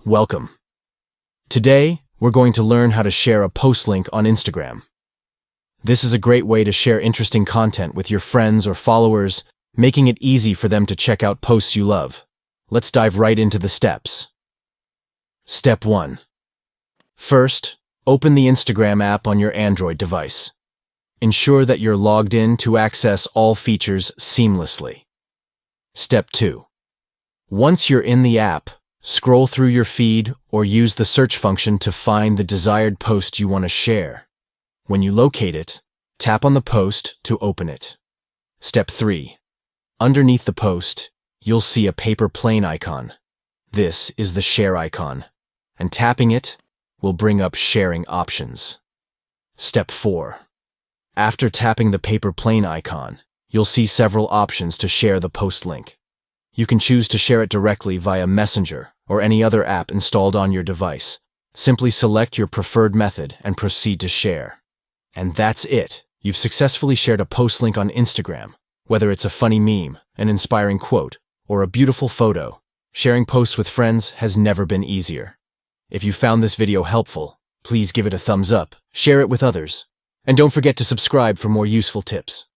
Welcome. Today, we're going to learn how to share a post link on Instagram. This is a great way to share interesting content with your friends or followers, making it easy for them to check out posts you love. Let's dive right into the steps. Step 1. First, open the Instagram app on your Android device. Ensure that you're logged in to access all features seamlessly. Step 2. Once you're in the app, scroll through your feed or use the search function to find the desired post you want to share. When you locate it, tap on the post to open it. Step 3. Underneath the post, you'll see a paper plane icon. This is the share icon, and tapping it will bring up sharing options. Step 4. After tapping the paper plane icon, you'll see several options to share the post link. You can choose to share it directly via Messenger or any other app installed on your device. Simply select your preferred method and proceed to share. And that's it. You've successfully shared a post link on Instagram. Whether it's a funny meme, an inspiring quote, or a beautiful photo, sharing posts with friends has never been easier. If you found this video helpful, please give it a thumbs up, share it with others, and don't forget to subscribe for more useful tips.